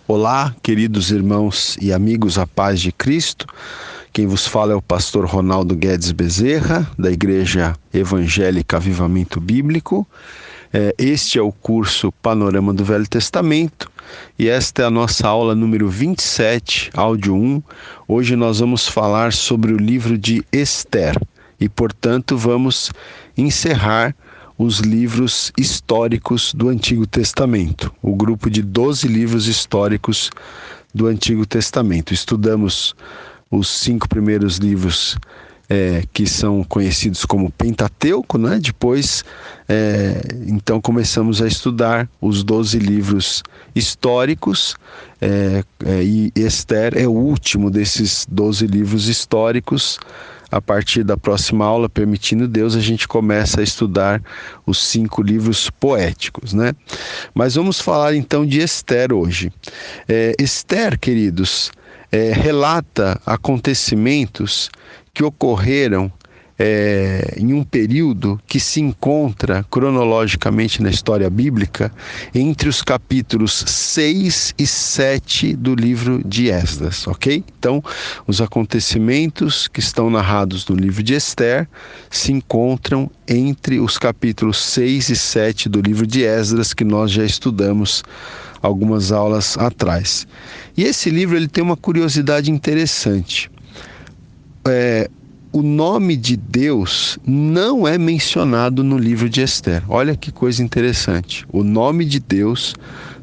Olá, queridos irmãos e amigos, a paz de Cristo. Quem vos fala é o pastor Ronaldo Guedes Bezerra, da Igreja Evangélica Avivamento Bíblico. Este é o curso Panorama do Velho Testamento e esta é a nossa aula número 27, áudio 1. Hoje nós vamos falar sobre o livro de Esther e, portanto, vamos encerrar os livros históricos do Antigo Testamento, o grupo de 12 livros históricos do Antigo Testamento. Estudamos os 5 primeiros livros que são conhecidos como Pentateuco, né? Depois, então começamos a estudar os 12 livros históricos, e Esther é o último desses 12 livros históricos. A partir da próxima aula, permitindo Deus, a gente começa a estudar os 5 livros poéticos, né? Mas vamos falar então de Esther hoje. Esther, queridos, relata acontecimentos que ocorreram em um período que se encontra cronologicamente na história bíblica entre os capítulos 6 e 7 do livro de Esdras, ok? Então, os acontecimentos que estão narrados no livro de Esther se encontram entre os capítulos 6 e 7 do livro de Esdras, que nós já estudamos algumas aulas atrás. E esse livro ele tem uma curiosidade interessante. O nome de Deus não é mencionado no livro de Esther. Olha que coisa interessante. O nome de Deus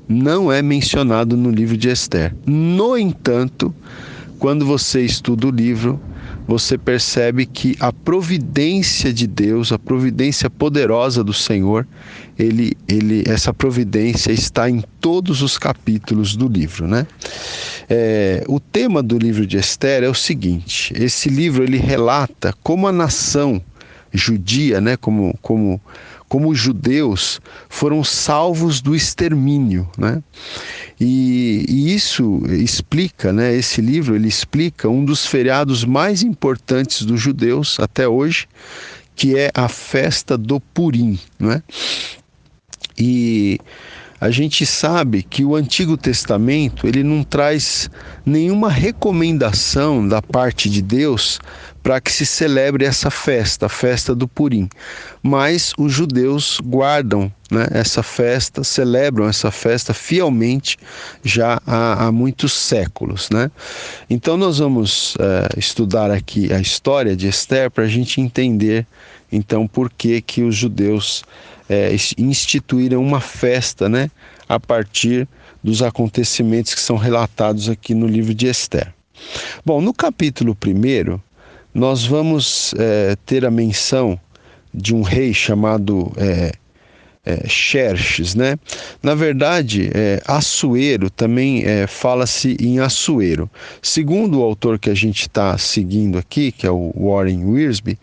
não é mencionado no livro de Esther. No entanto, quando você estuda o livro, você percebe que a providência de Deus, a providência poderosa do Senhor, essa providência está em todos os capítulos do livro, né? O tema do livro de Esther é o seguinte: esse livro ele relata como a nação judia, né, como os judeus foram salvos do extermínio, né? E isso explica, né? Esse livro ele explica um dos feriados mais importantes dos judeus até hoje, que é a festa do Purim, né? E a gente sabe que o Antigo Testamento ele não traz nenhuma recomendação da parte de Deus para que se celebre essa festa, a festa do Purim. Mas os judeus guardam, né, essa festa, celebram essa festa fielmente já há muitos séculos, né? Então nós vamos estudar aqui a história de Esther para a gente entender então por que os judeus instituíram uma festa, né, a partir dos acontecimentos que são relatados aqui no livro de Esther. Bom, no capítulo 1, nós vamos ter a menção de um rei chamado Xerxes, né? Na verdade, Assuero também fala-se em Assuero. Segundo o autor que a gente está seguindo aqui, que é o Warren Wiersbe,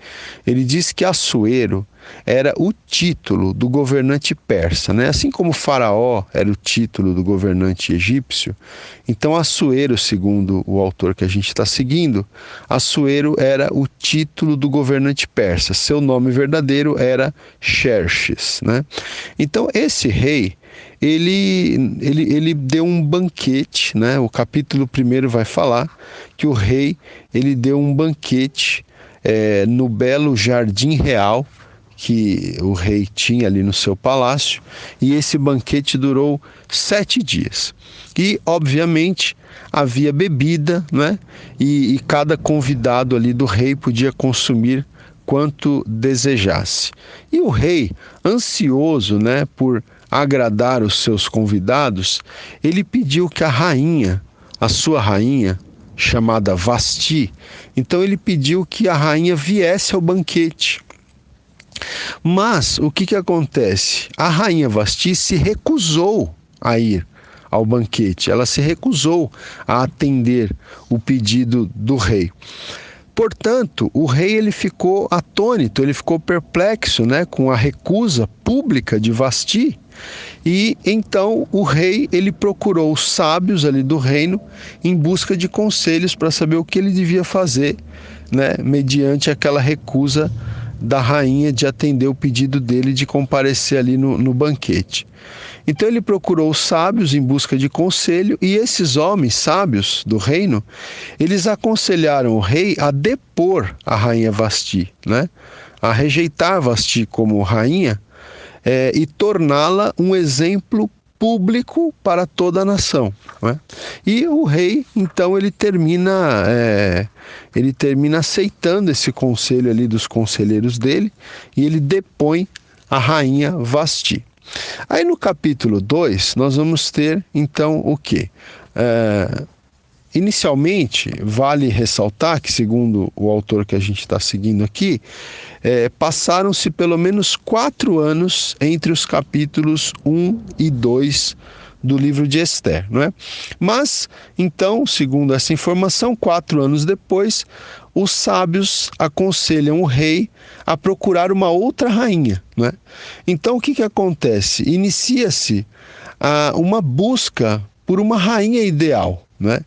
ele diz que Assuero era o título do governante persa, né? Assim como Faraó era o título do governante egípcio, então Assuero, segundo o autor que a gente está seguindo, Assuero era o título do governante persa. Seu nome verdadeiro era Xerxes, né? Então esse rei, ele deu um banquete, né? O capítulo 1 vai falar que o rei ele deu um banquete no belo jardim real que o rei tinha ali no seu palácio, e esse banquete durou 7 dias. E, obviamente, havia bebida, né? E cada convidado ali do rei podia consumir quanto desejasse. E o rei, ansioso, né, por agradar os seus convidados, ele pediu que a sua rainha, chamada Vasti, então ele pediu que a rainha viesse ao banquete. Mas o que acontece? A rainha Vasti se recusou a ir ao banquete, ela se recusou a atender o pedido do rei. Portanto, o rei ele ficou atônito, ele ficou perplexo, né, com a recusa pública de Vasti. E então o rei ele procurou os sábios ali do reino em busca de conselhos para saber o que ele devia fazer, né, mediante aquela recusa da rainha de atender o pedido dele de comparecer ali no banquete. Então ele procurou os sábios em busca de conselho, e esses homens sábios do reino, eles aconselharam o rei a depor a rainha Vasti, né? A rejeitar Vasti como rainha, e torná-la um exemplo público para toda a nação, né? E o rei, então, ele termina aceitando esse conselho ali dos conselheiros dele, e ele depõe a rainha Vasti. Aí no capítulo 2, nós vamos ter, então, o quê? Inicialmente, vale ressaltar que, segundo o autor que a gente está seguindo aqui, passaram-se pelo menos 4 anos entre os capítulos 1 e 2 do livro de Esther, não é? Mas, então, segundo essa informação, 4 anos depois, os sábios aconselham o rei a procurar uma outra rainha, não é? Então, o que acontece? Inicia-se uma busca por uma rainha ideal, né?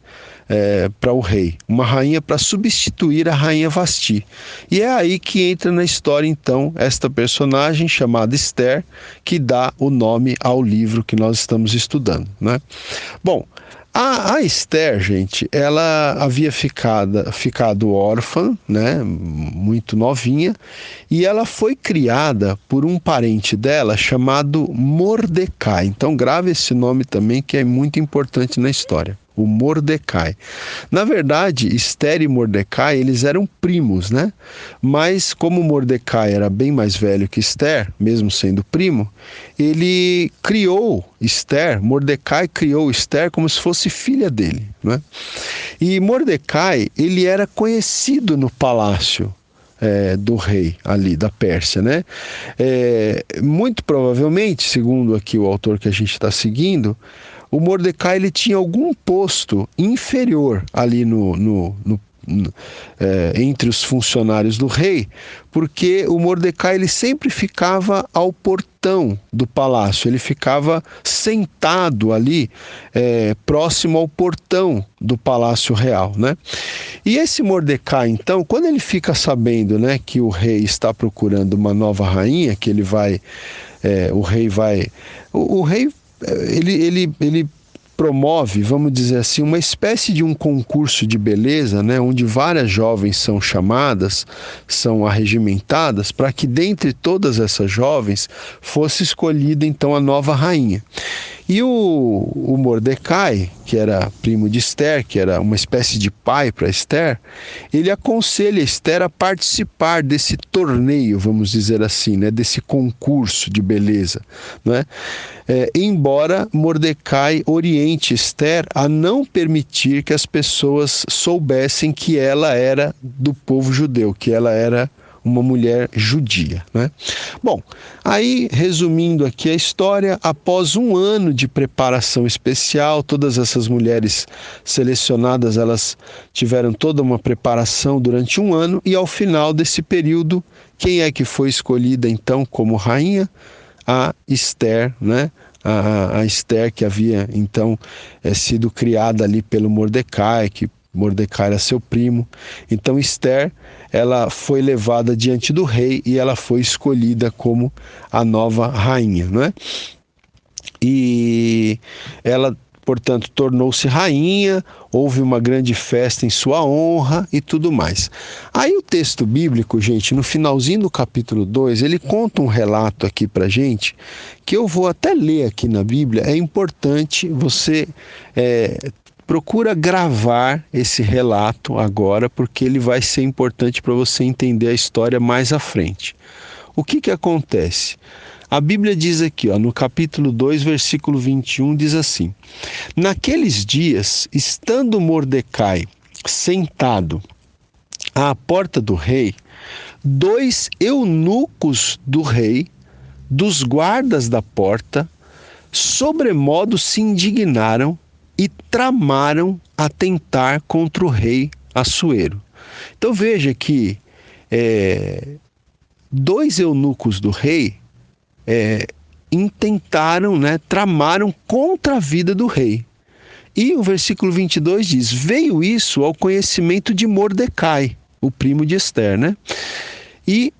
Para o rei, uma rainha para substituir a rainha Vasti. E é aí que entra na história, então, esta personagem chamada Esther, que dá o nome ao livro que nós estamos estudando, né? Bom, a Esther, gente, ela havia ficado órfã, né, muito novinha, e ela foi criada por um parente dela chamado Mordecai. Então grave esse nome também, que é muito importante na história. O Mordecai. Na verdade, Esther e Mordecai, eles eram primos, né? Mas como Mordecai era bem mais velho que Esther, mesmo sendo primo, ele criou Esther, Mordecai criou Esther como se fosse filha dele, né? E Mordecai, ele era conhecido no palácio do rei ali da Pérsia, né? Muito provavelmente, segundo aqui o autor que a gente está seguindo, o Mordecai ele tinha algum posto inferior ali entre os funcionários do rei, porque o Mordecai ele sempre ficava ao portão do palácio, ele ficava sentado ali próximo ao portão do palácio real, né? E esse Mordecai, então, quando ele fica sabendo, né, que o rei está procurando uma nova rainha, que ele vai, o rei ele promove, vamos dizer assim, uma espécie de um concurso de beleza, né, onde várias jovens são chamadas, são arregimentadas, para que dentre todas essas jovens fosse escolhida então a nova rainha. E o Mordecai, que era primo de Esther, que era uma espécie de pai para Esther, ele aconselha Esther a participar desse torneio, vamos dizer assim, né, desse concurso de beleza, né? Embora Mordecai oriente Esther a não permitir que as pessoas soubessem que ela era do povo judeu, que ela era uma mulher judia, né? Bom, aí resumindo aqui a história, após 1 ano de preparação especial, todas essas mulheres selecionadas, elas tiveram toda uma preparação durante 1 ano, e ao final desse período, quem é que foi escolhida então como rainha? A Esther, né? A Esther, que havia então sido criada ali pelo Mordecai, que Mordecai era seu primo. Então Esther, ela foi levada diante do rei e ela foi escolhida como a nova rainha, né? E ela, portanto, tornou-se rainha, houve uma grande festa em sua honra e tudo mais. Aí o texto bíblico, gente, no finalzinho do capítulo 2, ele conta um relato aqui pra gente, que eu vou até ler aqui na Bíblia. É importante você procura gravar esse relato agora, porque ele vai ser importante para você entender a história mais à frente. O que acontece? A Bíblia diz aqui, no capítulo 2, versículo 21, diz assim: Naqueles dias, estando Mordecai sentado à porta do rei, 2 eunucos do rei, dos guardas da porta, sobremodo se indignaram e tramaram atentar contra o rei Assuero. Então veja que 2 eunucos do rei intentaram, né, tramaram contra a vida do rei. E o versículo 22 diz: veio isso ao conhecimento de Mordecai, o primo de Esther, né? E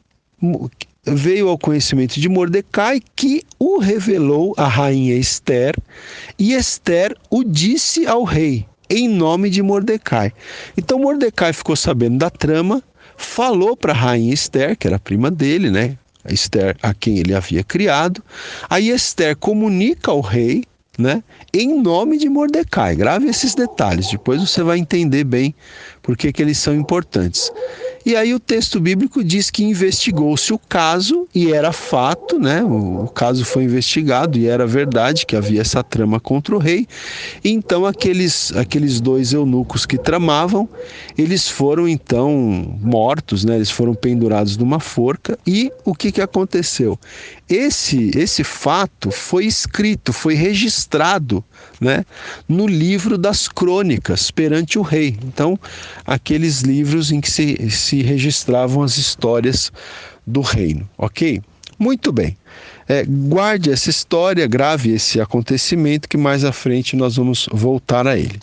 veio ao conhecimento de Mordecai, que o revelou à rainha Ester, e Ester o disse ao rei, em nome de Mordecai. Então Mordecai ficou sabendo da trama, falou para a rainha Ester, que era prima dele, né? A Ester a quem ele havia criado. Aí Ester comunica ao rei, né? Em nome de Mordecai. Grave esses detalhes, depois você vai entender bem por que eles são importantes. E aí o texto bíblico diz que investigou-se o caso e era fato, né? O caso foi investigado e era verdade que havia essa trama contra o rei. Então aqueles dois eunucos que tramavam, eles foram então mortos, né? Eles foram pendurados numa forca. E o que aconteceu? Esse fato foi escrito, foi registrado, né, no livro das crônicas perante o rei. Então, aqueles livros em que se registravam as histórias do reino, ok? Muito bem. Guarde essa história, grave esse acontecimento que mais à frente nós vamos voltar a ele.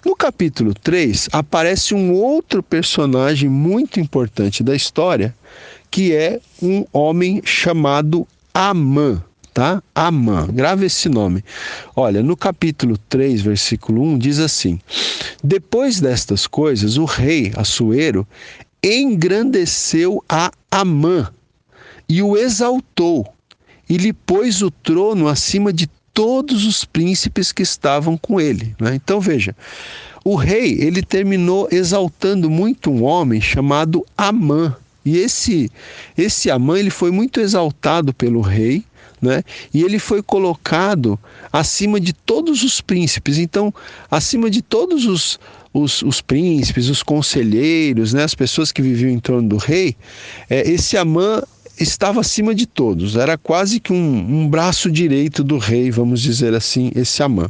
No capítulo 3, aparece um outro personagem muito importante da história, que é um homem chamado Amã, tá? Amã, grave esse nome. Olha, no capítulo 3, versículo 1, diz assim: depois destas coisas, o rei Assuero engrandeceu a Amã e o exaltou, e lhe pôs o trono acima de todos os príncipes que estavam com ele, né? Então veja, o rei, ele terminou exaltando muito um homem chamado Amã. E esse Amã, ele foi muito exaltado pelo rei, né? E ele foi colocado acima de todos os príncipes. Então, acima de todos os príncipes, os conselheiros, né? As pessoas que viviam em torno do rei, esse Amã estava acima de todos. Era quase que um braço direito do rei, vamos dizer assim, esse Amã.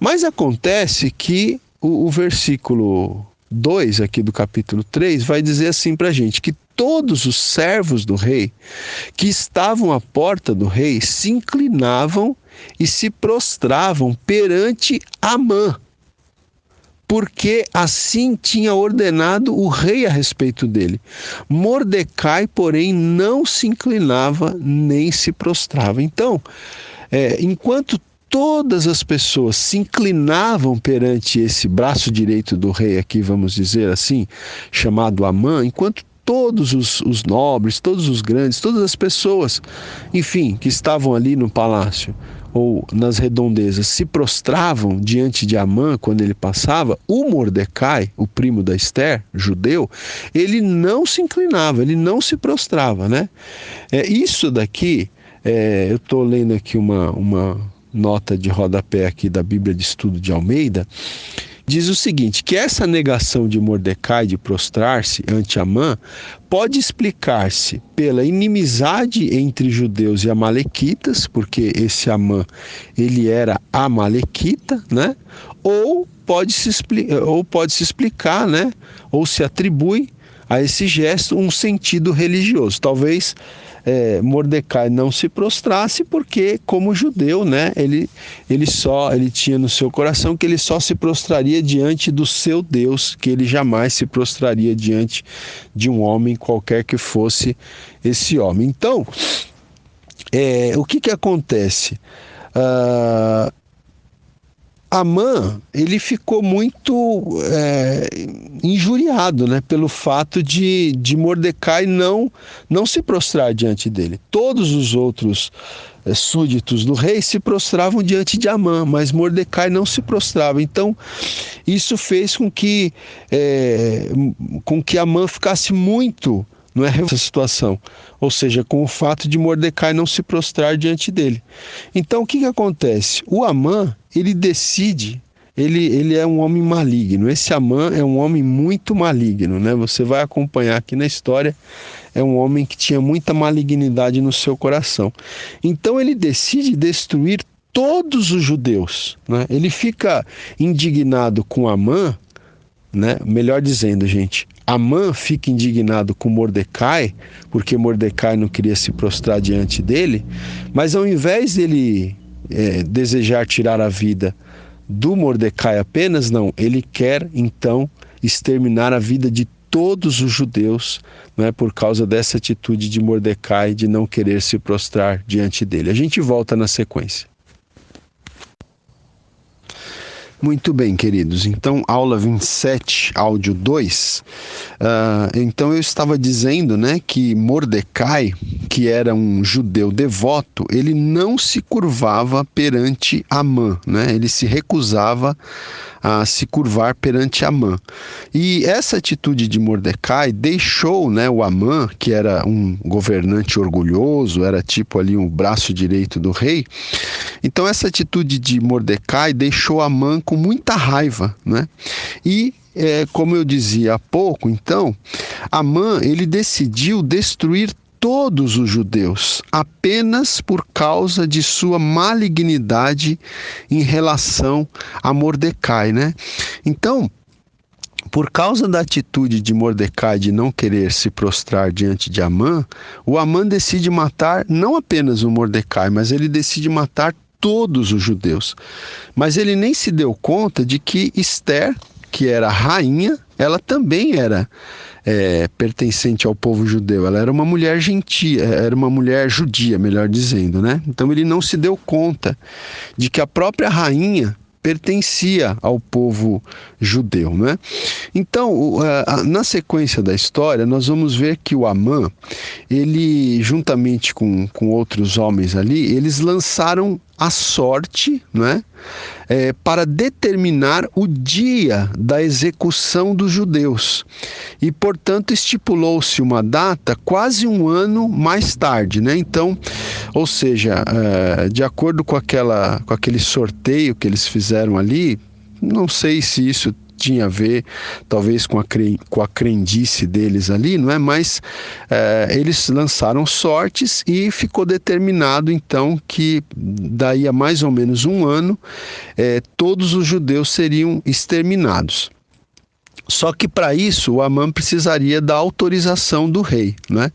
Mas acontece que o versículo 2 aqui do capítulo 3 vai dizer assim para a gente, que todos os servos do rei que estavam à porta do rei se inclinavam e se prostravam perante Amã, porque assim tinha ordenado o rei a respeito dele. Mordecai, porém, não se inclinava nem se prostrava. Então, enquanto todas as pessoas se inclinavam perante esse braço direito do rei aqui, vamos dizer assim, chamado Amã, enquanto todos os nobres, todos os grandes, todas as pessoas, enfim, que estavam ali no palácio ou nas redondezas, se prostravam diante de Amã quando ele passava, o Mordecai, o primo da Ester, judeu, ele não se inclinava, ele não se prostrava, né? Isso daqui, eu estou lendo aqui uma nota de rodapé aqui da Bíblia de Estudo de Almeida, diz o seguinte, que essa negação de Mordecai de prostrar-se ante Amã pode explicar-se pela inimizade entre judeus e amalequitas, porque esse Amã, ele era amalequita, né? Ou pode se explicar, né? Ou se atribui a esse gesto um sentido religioso. Talvez Mordecai não se prostrasse porque, como judeu, né, ele tinha no seu coração que ele só se prostraria diante do seu Deus, que ele jamais se prostraria diante de um homem qualquer que fosse esse homem. Então, o que acontece? Amã, ele ficou muito injuriado, né, pelo fato de Mordecai não se prostrar diante dele. Todos os outros súditos do rei se prostravam diante de Amã, mas Mordecai não se prostrava. Então, isso fez com que Amã ficasse muito, não é, essa situação, ou seja, com o fato de Mordecai não se prostrar diante dele. Então, o que acontece? O Amã, ele decide, ele é um homem maligno. Esse Amã é um homem muito maligno, né? Você vai acompanhar aqui na história, é um homem que tinha muita malignidade no seu coração. Então, ele decide destruir todos os judeus, né? Ele fica indignado com Amã, né? Melhor dizendo, gente, Amã fica indignado com Mordecai, porque Mordecai não queria se prostrar diante dele, mas ao invés dele desejar tirar a vida do Mordecai apenas, não, ele quer então exterminar a vida de todos os judeus, né, por causa dessa atitude de Mordecai de não querer se prostrar diante dele. A gente volta na sequência. Muito bem, queridos. Então, aula 27, áudio 2. Então, eu estava dizendo, né, que Mordecai, que era um judeu devoto, ele não se curvava perante Amã, né? Ele se recusava a se curvar perante Amã. E essa atitude de Mordecai deixou, né, o Amã, que era um governante orgulhoso, era tipo ali um braço direito do rei. Então essa atitude de Mordecai deixou Amã com muita raiva, né? E como eu dizia há pouco, então, Amã, ele decidiu destruir todos os judeus, apenas por causa de sua malignidade em relação a Mordecai, né? Então, por causa da atitude de Mordecai de não querer se prostrar diante de Amã, o Amã decide matar não apenas o Mordecai, mas ele decide matar todos os judeus. Mas ele nem se deu conta de que Esther, que era rainha, ela também era pertencente ao povo judeu. Ela era uma mulher gentia, era uma mulher judia, melhor dizendo, né? Então ele não se deu conta de que a própria rainha pertencia ao povo judeu, né? Então, na sequência da história, nós vamos ver que o Amã, ele, juntamente com outros homens ali, eles lançaram a sorte, né? Para determinar o dia da execução dos judeus. E, portanto, estipulou-se uma data quase um ano mais tarde, né? Então, ou seja, de acordo com aquele sorteio que eles fizeram ali, não sei se isso tinha a ver, talvez, com a crendice deles ali, não é? Mas eles lançaram sortes e ficou determinado, então, que daí a mais ou menos um ano, todos os judeus seriam exterminados. Só que para isso o Amã precisaria da autorização do rei, né?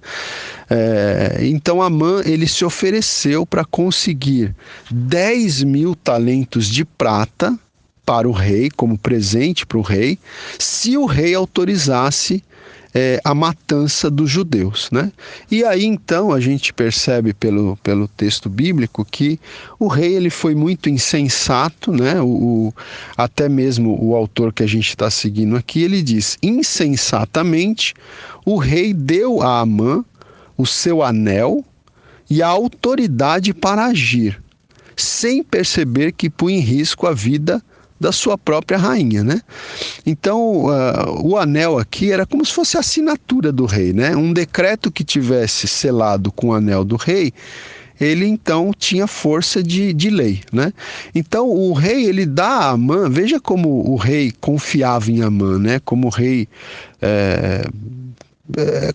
Então Amã, ele se ofereceu para conseguir 10.000 talentos de prata para o rei, como presente para o rei, se o rei autorizasse a matança dos judeus, né? E aí então a gente percebe pelo texto bíblico que o rei, ele foi muito insensato, né? Até mesmo o autor que a gente está seguindo aqui, ele diz: insensatamente o rei deu a Amã o seu anel e a autoridade para agir, sem perceber que punha em risco a vida da sua própria rainha, né? Então, o anel aqui era como se fosse a assinatura do rei, né? Um decreto que tivesse selado com o anel do rei, ele então tinha força de lei, né? Então, o rei, ele dá a Amã, veja como o rei confiava em Amã, né? Como o rei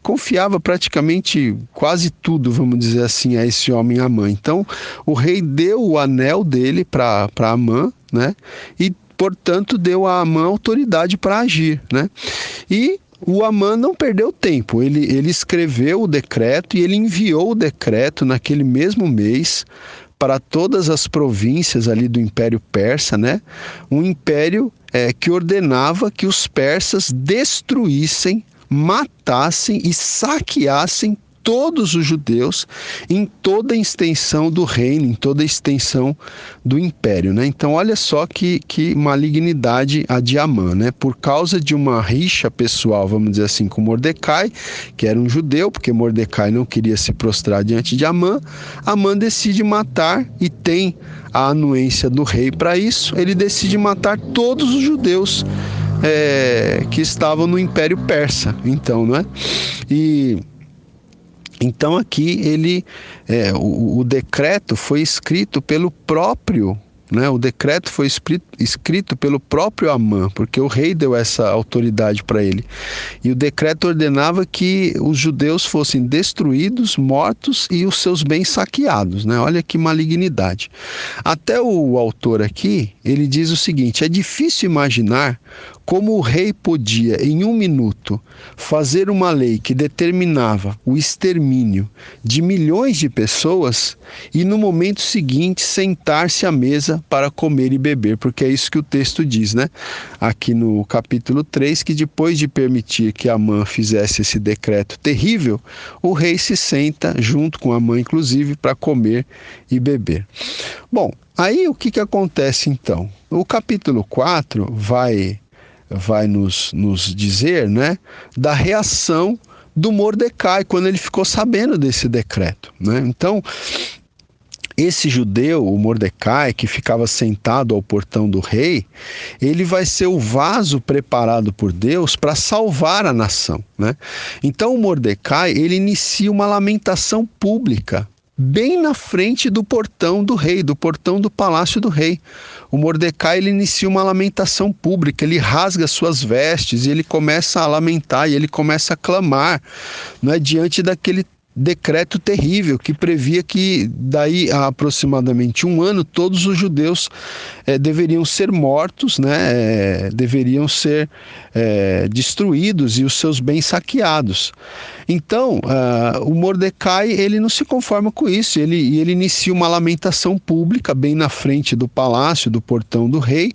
confiava praticamente quase tudo, vamos dizer assim, a esse homem Amã. Então, o rei deu o anel dele para Amã, né? E, portanto, deu a Amã autoridade para agir, né? E o Amã não perdeu tempo, ele escreveu o decreto e ele enviou o decreto naquele mesmo mês para todas as províncias ali do Império Persa, né? Um império que ordenava que os persas destruíssem, matassem e saqueassem todos os judeus em toda a extensão do reino, em toda a extensão do império, né? Então, olha só que malignidade a de Amã, né? Por causa de uma rixa pessoal, vamos dizer assim, com Mordecai, que era um judeu, porque Mordecai não queria se prostrar diante de Amã, Amã decide matar, e tem a anuência do rei para isso, ele decide matar todos os judeus que estavam no Império Persa, então, não é? Então aqui o decreto foi escrito pelo próprio, né? O decreto foi escrito pelo próprio Amã, porque o rei deu essa autoridade para ele. E o decreto ordenava que os judeus fossem destruídos, mortos e os seus bens saqueados, né? Olha que malignidade. Até o autor aqui, ele diz o seguinte: é difícil imaginar como o rei podia, em 1 minuto, fazer uma lei que determinava o extermínio de milhões de pessoas e no momento seguinte sentar-se à mesa para comer e beber, porque é isso que o texto diz, né? Aqui no capítulo 3, que depois de permitir que Amã fizesse esse decreto terrível, o rei se senta junto com Amã, inclusive, para comer e beber. Bom, aí o que acontece então? O capítulo 4 vai nos dizer, né, da reação do Mordecai quando ele ficou sabendo desse decreto, né? Então, esse judeu, o Mordecai, que ficava sentado ao portão do rei, ele vai ser o vaso preparado por Deus para salvar a nação, né? Então o Mordecai, ele inicia uma lamentação pública bem na frente do portão do rei, do portão do palácio do rei. O Mordecai, ele inicia uma lamentação pública, ele rasga suas vestes e ele começa a lamentar e ele começa a clamar, né, diante daquele decreto terrível que previa que daí a aproximadamente 1 ano todos os judeus deveriam ser mortos, né, deveriam ser destruídos e os seus bens saqueados. Então, o Mordecai, ele não se conforma com isso, ele inicia uma lamentação pública bem na frente do palácio, do portão do rei,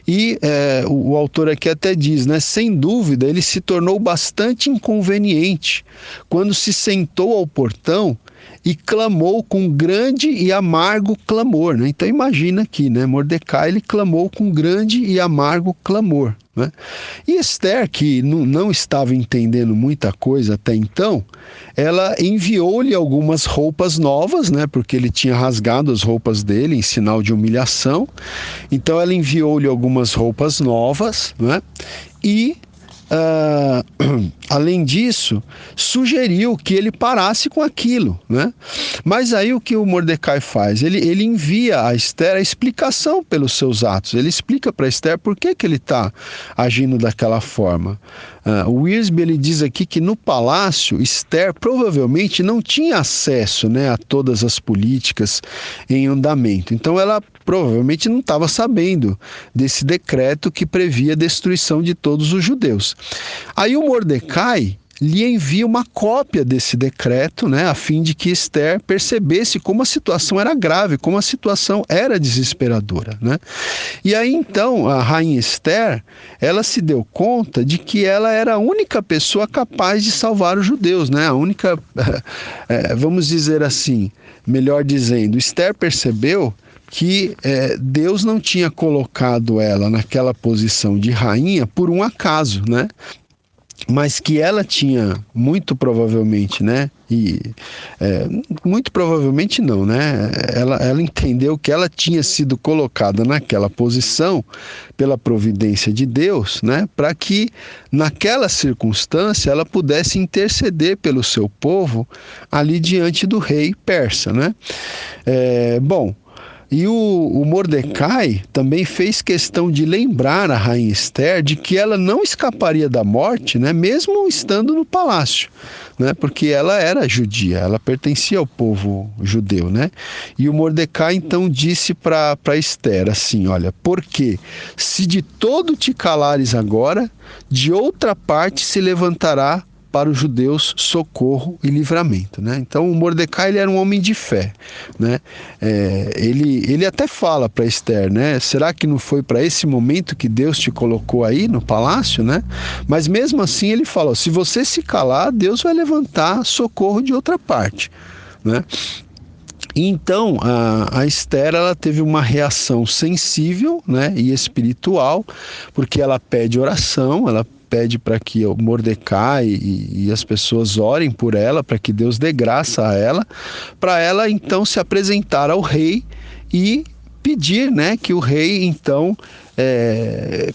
e o autor aqui até diz, né, sem dúvida, ele se tornou bastante inconveniente quando se sentou ao portão e clamou com grande e amargo clamor, né? Então imagina aqui, né, Mordecai, ele clamou com grande e amargo clamor, né? E Esther, que não estava entendendo muita coisa até então, ela enviou-lhe algumas roupas novas, né, porque ele tinha rasgado as roupas dele em sinal de humilhação. Então ela enviou-lhe algumas roupas novas, né, e além disso, sugeriu que ele parasse com aquilo, né? Mas aí o que o Mordecai faz? Ele envia a Esther a explicação pelos seus atos. Ele explica para Esther por que ele está agindo daquela forma. O Wiersbe, ele diz aqui que no palácio, Esther provavelmente não tinha acesso, né, a todas as políticas em andamento. Então ela provavelmente não estava sabendo desse decreto que previa a destruição de todos os judeus. Aí o Mordecai lhe envia uma cópia desse decreto, né, a fim de que Esther percebesse como a situação era grave, como a situação era desesperadora, né? E aí então a rainha Esther, ela se deu conta de que ela era a única pessoa capaz de salvar os judeus, né? A única, vamos dizer assim, melhor dizendo, Esther percebeu que Deus não tinha colocado ela naquela posição de rainha por um acaso, né? Mas que ela tinha muito provavelmente, né? Muito provavelmente não, né? Ela entendeu que ela tinha sido colocada naquela posição pela providência de Deus, né? Para que naquela circunstância ela pudesse interceder pelo seu povo ali diante do rei persa, né? Bom. E o Mordecai também fez questão de lembrar a rainha Esther de que ela não escaparia da morte, né, mesmo estando no palácio, né, porque ela era judia, ela pertencia ao povo judeu, né? E o Mordecai então disse para Esther assim, olha, porque se de todo te calares agora, de outra parte se levantará para os judeus socorro e livramento, né? Então o Mordecai, ele era um homem de fé, né? Ele até fala para Esther, né? Será que não foi para esse momento que Deus te colocou aí no palácio, né? Mas mesmo assim ele falou, se você se calar, Deus vai levantar socorro de outra parte, né? Então a Esther, ela teve uma reação sensível, né, e espiritual, porque ela pede oração, ela pede para que o Mordecai e as pessoas orem por ela, para que Deus dê graça a ela, para ela então se apresentar ao rei e pedir, né, que o rei então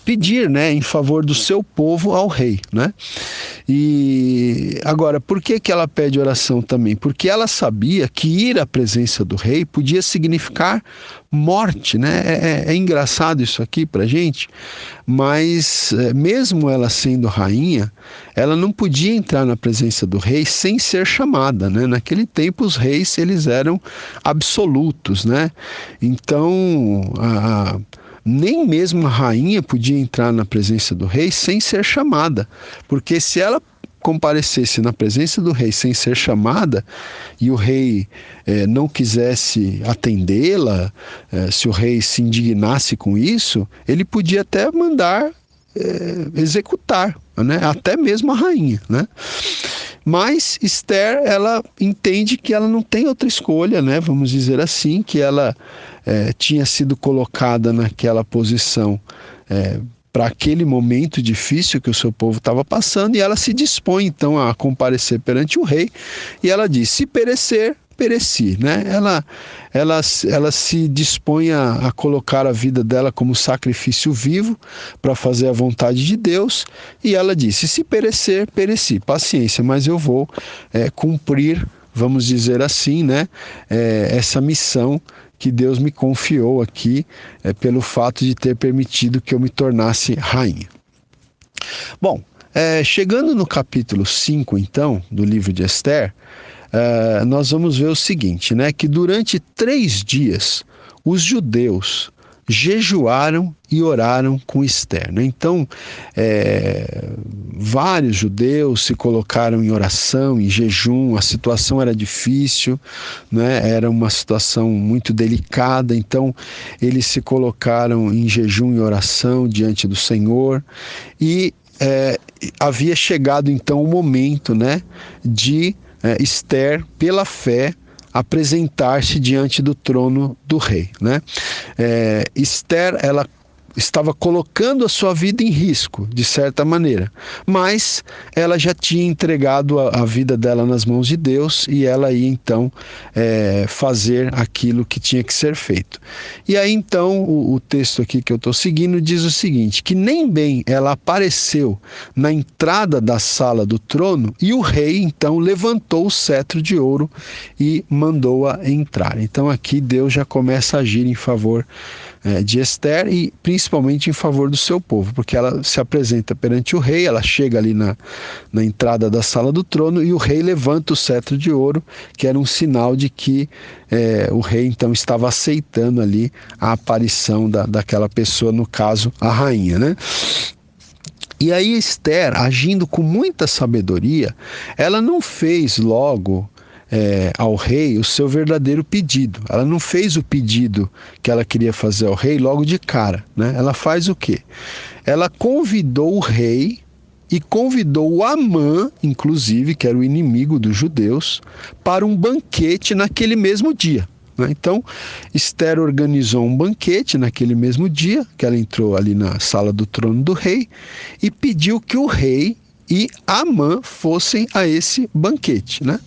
pedir, né, em favor do seu povo ao rei, né? E agora, por que ela pede oração também? Porque ela sabia que ir à presença do rei podia significar morte, né? É engraçado isso aqui pra gente, mas mesmo ela sendo rainha, ela não podia entrar na presença do rei sem ser chamada, né? Naquele tempo os reis, eles eram absolutos, né? Então nem mesmo a rainha podia entrar na presença do rei sem ser chamada, porque se ela comparecesse na presença do rei sem ser chamada e o rei não quisesse atendê-la, se o rei se indignasse com isso, ele podia até mandar executar, né? Até mesmo a rainha, né? Mas Esther, ela entende que ela não tem outra escolha, né? Vamos dizer assim, que ela tinha sido colocada naquela posição para aquele momento difícil que o seu povo estava passando, e ela se dispõe então a comparecer perante o rei, e ela diz: se perecer, pereci, né? Ela se dispõe a colocar a vida dela como sacrifício vivo para fazer a vontade de Deus, e ela disse: se perecer, pereci, paciência, mas eu vou cumprir, vamos dizer assim, né? Essa missão que Deus me confiou aqui, pelo fato de ter permitido que eu me tornasse rainha. Bom, chegando no capítulo 5, então, do livro de Esther, nós vamos ver o seguinte, né? Que durante 3 dias, os judeus jejuaram e oraram com Esther, né? Então, vários judeus se colocaram em oração, em jejum. A situação era difícil, né? Era uma situação muito delicada, então eles se colocaram em jejum e oração diante do Senhor, e havia chegado então o momento, né, de Esther, pela fé, apresentar-se diante do trono do rei, né? Esther, ela estava colocando a sua vida em risco, de certa maneira, mas ela já tinha entregado a vida dela nas mãos de Deus, e ela ia então fazer aquilo que tinha que ser feito. E aí então o texto aqui que eu estou seguindo diz o seguinte, que nem bem ela apareceu na entrada da sala do trono, e o rei então levantou o cetro de ouro e mandou-a entrar. Então aqui Deus já começa a agir em favor de Esther, e principalmente em favor do seu povo, porque ela se apresenta perante o rei, ela chega ali na entrada da sala do trono, e o rei levanta o cetro de ouro, que era um sinal de que o rei então estava aceitando ali a aparição daquela pessoa, no caso a rainha, né? E aí Esther, agindo com muita sabedoria, ela não fez logo ao rei o seu verdadeiro pedido. Ela não fez o pedido que ela queria fazer ao rei logo de cara, né? Ela faz o quê? Ela convidou o rei e convidou o Amã, inclusive, que era o inimigo dos judeus, para um banquete naquele mesmo dia, né? Então, Esther organizou um banquete naquele mesmo dia, que ela entrou ali na sala do trono do rei, e pediu que o rei e Amã fossem a esse banquete, né?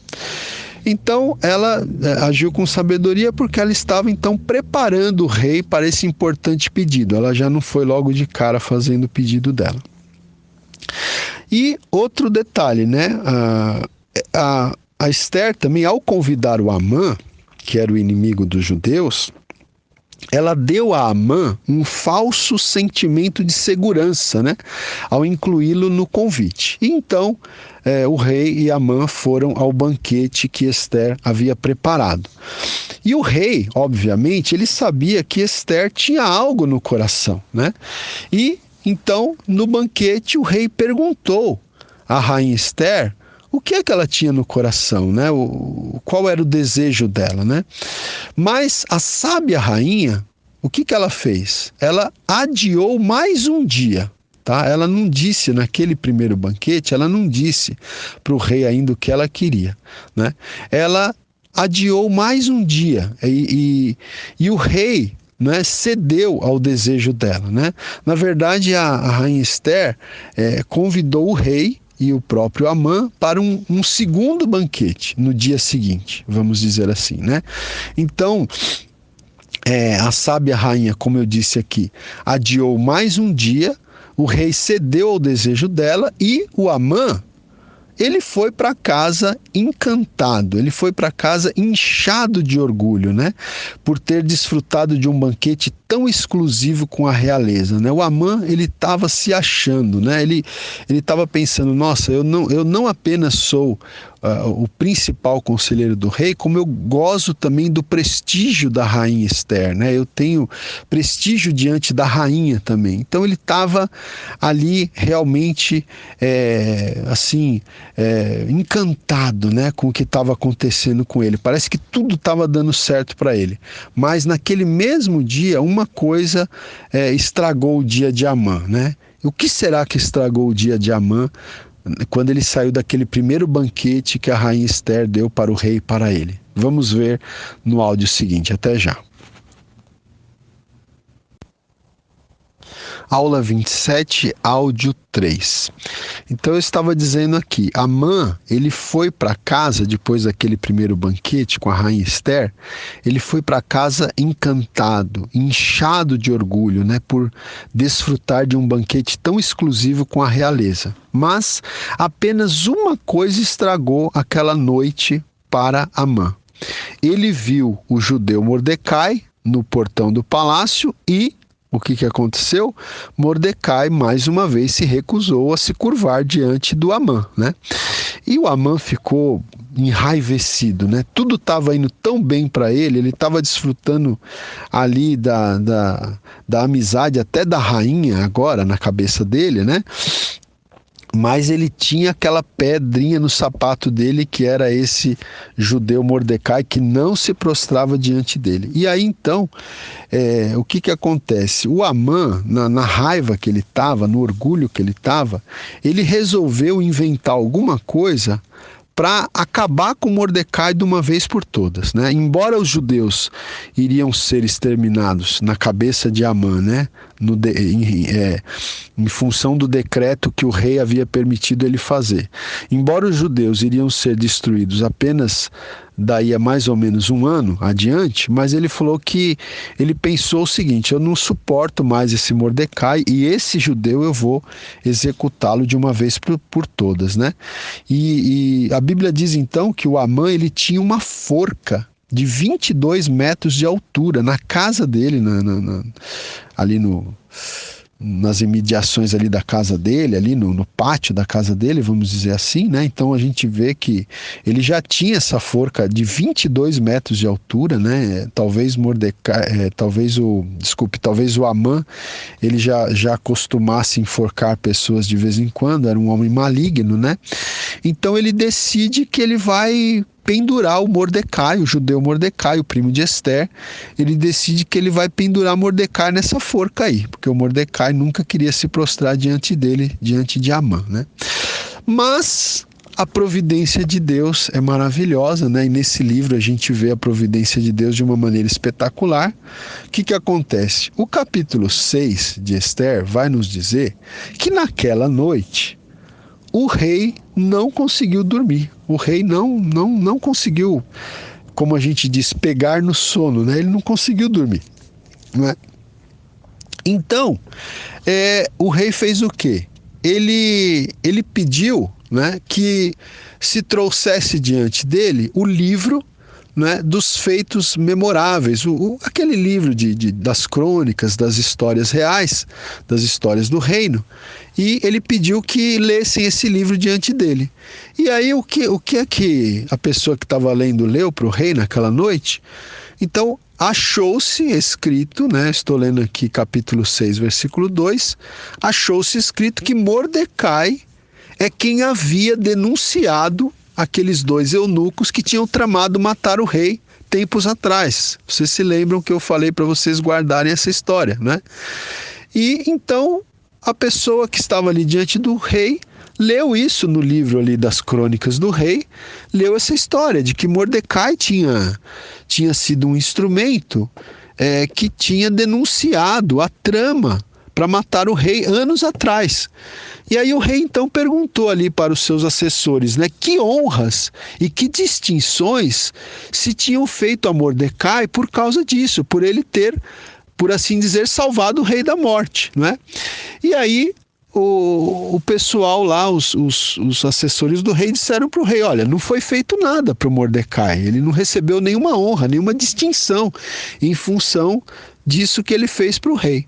Então ela agiu com sabedoria, porque ela estava então preparando o rei para esse importante pedido. Ela já não foi logo de cara fazendo o pedido dela. E outro detalhe, né? A Esther também, ao convidar o Amã, que era o inimigo dos judeus, ela deu a Amã um falso sentimento de segurança, né, ao incluí-lo no convite. E então o rei e Amã foram ao banquete que Esther havia preparado. E o rei, obviamente, ele sabia que Esther tinha algo no coração, né? E então, no banquete, o rei perguntou à rainha Esther o que é que ela tinha no coração, né? Qual era o desejo dela, né? Mas a sábia rainha, o que ela fez? Ela adiou mais um dia, tá? Ela não disse, naquele primeiro banquete, ela não disse para o rei ainda o que ela queria, né? Ela adiou mais um dia, e o rei, né, cedeu ao desejo dela, né? Na verdade, a rainha Esther convidou o rei e o próprio Amã para um segundo banquete no dia seguinte, vamos dizer assim, né? Então, a sábia rainha, como eu disse aqui, adiou mais um dia, o rei cedeu ao desejo dela, e o Amã, ele foi para casa encantado, ele foi para casa inchado de orgulho, né? Por ter desfrutado de um banquete tão exclusivo com a realeza, né? O Amã, ele estava se achando, né? Ele estava pensando, nossa, eu não apenas sou o principal conselheiro do rei, como eu gozo também do prestígio da rainha Esther, né? Eu tenho prestígio diante da rainha também. Então ele estava ali realmente encantado, né, com o que estava acontecendo com ele. Parece que tudo estava dando certo para ele. Mas naquele mesmo dia, uma coisa estragou o dia de Amã, né? E o que será que estragou o dia de Amã quando ele saiu daquele primeiro banquete que a rainha Esther deu para o rei e para ele? Vamos ver no áudio seguinte. Até já. Aula 27, áudio 3. Então eu estava dizendo aqui, Amã, ele foi para casa, depois daquele primeiro banquete com a rainha Esther, ele foi para casa encantado, inchado de orgulho, né, por desfrutar de um banquete tão exclusivo com a realeza. Mas apenas uma coisa estragou aquela noite para Amã. Ele viu o judeu Mordecai no portão do palácio e o que aconteceu? Mordecai, mais uma vez, se recusou a se curvar diante do Amã, né? E o Amã ficou enraivecido, né? Tudo estava indo tão bem para ele estava desfrutando ali da amizade até da rainha agora na cabeça dele, né? Mas ele tinha aquela pedrinha no sapato dele, que era esse judeu Mordecai, que não se prostrava diante dele. E aí então, o que acontece? O Amã, na raiva que ele estava, no orgulho que ele estava, ele resolveu inventar alguma coisa para acabar com Mordecai de uma vez por todas, né? Embora os judeus iriam ser exterminados na cabeça de Amã, né? Em função do decreto que o rei havia permitido ele fazer. Embora os judeus iriam ser destruídos apenas daí a mais ou menos um ano adiante, mas ele falou que ele pensou o seguinte: eu não suporto mais esse Mordecai e esse judeu eu vou executá-lo de uma vez por todas, né? E a Bíblia diz então que o Amã, ele tinha uma forca de 22 metros de altura na casa dele, ali nas imediações ali da casa dele, ali no pátio da casa dele, vamos dizer assim, né? Então a gente vê que ele já tinha essa forca de 22 metros de altura, né? Talvez o Amã, ele já costumasse enforcar pessoas de vez em quando, era um homem maligno, né? Então ele decide que ele vai pendurar o Mordecai, o judeu Mordecai, o primo de Esther. Ele decide que ele vai pendurar Mordecai nessa forca aí, porque o Mordecai nunca queria se prostrar diante dele, diante de Amã, né? Mas a providência de Deus é maravilhosa, né? E nesse livro a gente vê a providência de Deus de uma maneira espetacular. O que acontece? O capítulo 6 de Esther vai nos dizer que naquela noite o rei não conseguiu dormir. O rei não conseguiu, como a gente diz, pegar no sono, né? Ele não conseguiu dormir, né? Então, o rei fez o quê? Ele pediu, né, que se trouxesse diante dele o livro, né, dos feitos memoráveis, aquele livro das crônicas, das histórias reais, das histórias do reino. E ele pediu que lessem esse livro diante dele. E aí o que é que a pessoa que estava lendo leu para o rei naquela noite? Então achou-se escrito, né, estou lendo aqui capítulo 6, versículo 2, achou-se escrito que Mordecai é quem havia denunciado aqueles dois eunucos que tinham tramado matar o rei tempos atrás. Vocês se lembram que eu falei para vocês guardarem essa história, né? E então a pessoa que estava ali diante do rei leu isso no livro ali das crônicas do rei, leu essa história de que Mordecai tinha sido um instrumento que tinha denunciado a trama para matar o rei anos atrás. E aí o rei então perguntou ali para os seus assessores, né, que honras e que distinções se tinham feito a Mordecai por causa disso, por ele ter, por assim dizer, salvado o rei da morte, não é? E aí o pessoal lá, os assessores do rei disseram para o rei, olha, não foi feito nada para o Mordecai, ele não recebeu nenhuma honra, nenhuma distinção em função disso que ele fez para o rei.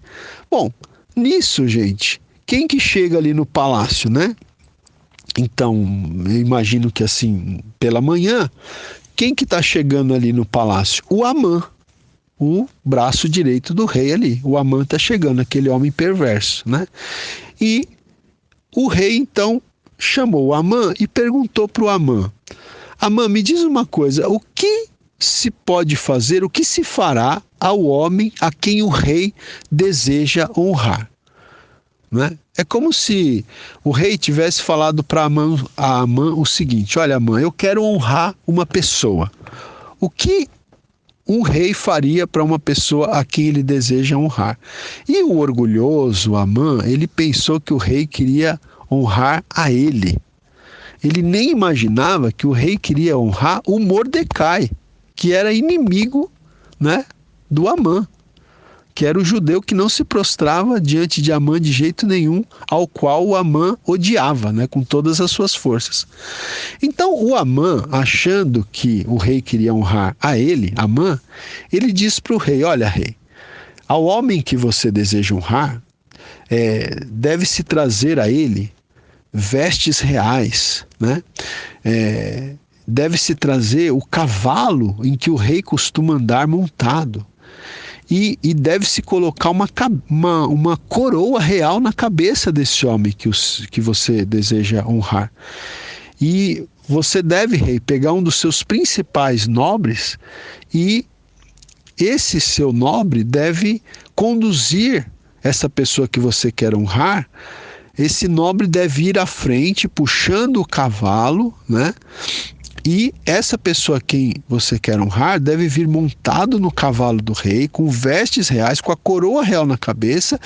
Bom, nisso, gente, quem que chega ali no palácio, né? Então, eu imagino que assim, pela manhã, quem que está chegando ali no palácio? O Amã, o braço direito do rei ali. O Amã está chegando, aquele homem perverso, né? E o rei, então, chamou o Amã e perguntou para o Amã, Amã, me diz uma coisa, o que se pode fazer, o que se fará ao homem a quem o rei deseja honrar? Né? É como se o rei tivesse falado para Amã o seguinte, olha Amã, eu quero honrar uma pessoa. O que um rei faria para uma pessoa a quem ele deseja honrar? E o orgulhoso Amã, ele pensou que o rei queria honrar a ele. Ele nem imaginava que o rei queria honrar o Mordecai, que era inimigo, né, do Amã, que era o judeu que não se prostrava diante de Amã de jeito nenhum, ao qual o Amã odiava, né, com todas as suas forças. Então o Amã, achando que o rei queria honrar a ele, Amã, ele diz para o rei, olha rei, ao homem que você deseja honrar, deve-se trazer a ele vestes reais, né? Deve-se trazer o cavalo em que o rei costuma andar montado. E deve-se colocar uma coroa real na cabeça desse homem que você deseja honrar. E você deve, rei, pegar um dos seus principais nobres e esse seu nobre deve conduzir essa pessoa que você quer honrar. Esse nobre deve ir à frente, puxando o cavalo, né? E essa pessoa a quem você quer honrar deve vir montado no cavalo do rei, com vestes reais, com a coroa real na cabeça.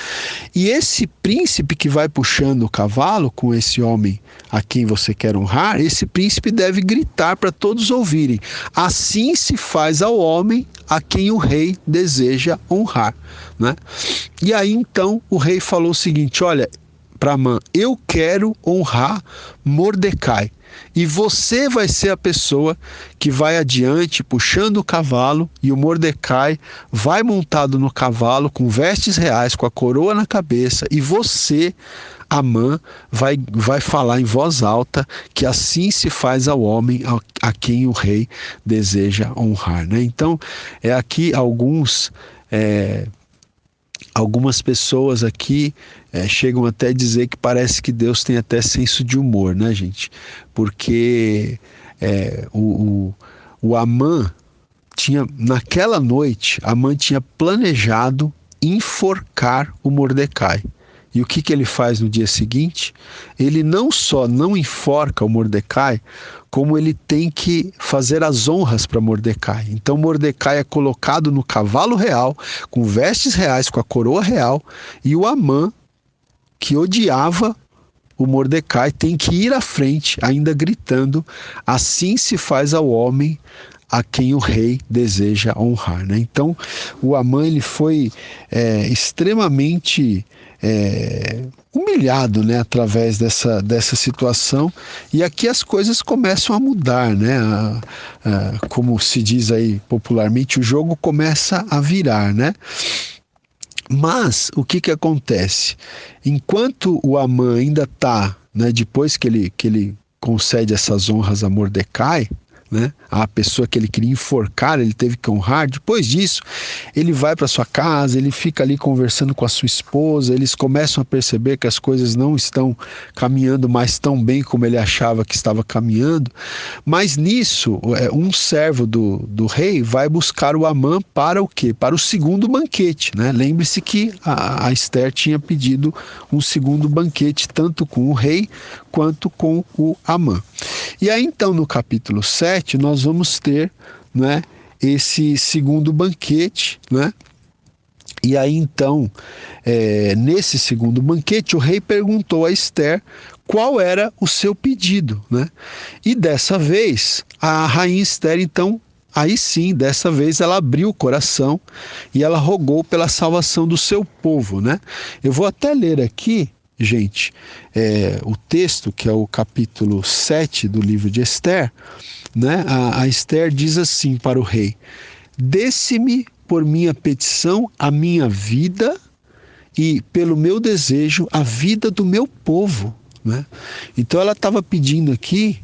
E esse príncipe que vai puxando o cavalo com esse homem a quem você quer honrar, esse príncipe deve gritar para todos ouvirem: assim se faz ao homem a quem o rei deseja honrar, né? E aí então o rei falou o seguinte, olha, para Amã, eu quero honrar Mordecai. E você vai ser a pessoa que vai adiante puxando o cavalo e o Mordecai vai montado no cavalo com vestes reais, com a coroa na cabeça e você, Amã, vai falar em voz alta que assim se faz ao homem a quem o rei deseja honrar, né? Então, aqui algumas pessoas aqui chegam até a dizer que parece que Deus tem até senso de humor, né, gente? Porque o Amã tinha, naquela noite, Amã tinha planejado enforcar o Mordecai. E o que ele faz no dia seguinte? Ele não só não enforca o Mordecai, como ele tem que fazer as honras para Mordecai. Então Mordecai é colocado no cavalo real, com vestes reais, com a coroa real, e o Amã, que odiava o Mordecai, tem que ir à frente, ainda gritando: assim se faz ao homem a quem o rei deseja honrar, né? Então o Amã, ele foi extremamente humilhado, né, através dessa situação, e aqui as coisas começam a mudar, né? Como se diz aí popularmente, o jogo começa a virar, né? Mas o que acontece? Enquanto o Amã ainda está, né, depois que ele concede essas honras a Mordecai, né, a pessoa que ele queria enforcar, ele teve que honrar. Depois disso, ele vai para sua casa, ele fica ali conversando com a sua esposa, eles começam a perceber que as coisas não estão caminhando mais tão bem como ele achava que estava caminhando. Mas nisso, um servo do rei vai buscar o Amã para o quê? Para o segundo banquete, né? Lembre-se que a Esther tinha pedido um segundo banquete, tanto com o rei quanto com o Amã. E aí então no capítulo 7 nós vamos ter, né, esse segundo banquete, né? E aí então, nesse segundo banquete, o rei perguntou a Esther qual era o seu pedido, né? E dessa vez, a rainha Esther, então, aí sim, dessa vez ela abriu o coração e ela rogou pela salvação do seu povo, né? Eu vou até ler aqui gente, o texto, que é o capítulo 7 do livro de Esther, né? A Esther diz assim para o rei: dê-se-me por minha petição a minha vida e pelo meu desejo a vida do meu povo, né? Então ela estava pedindo aqui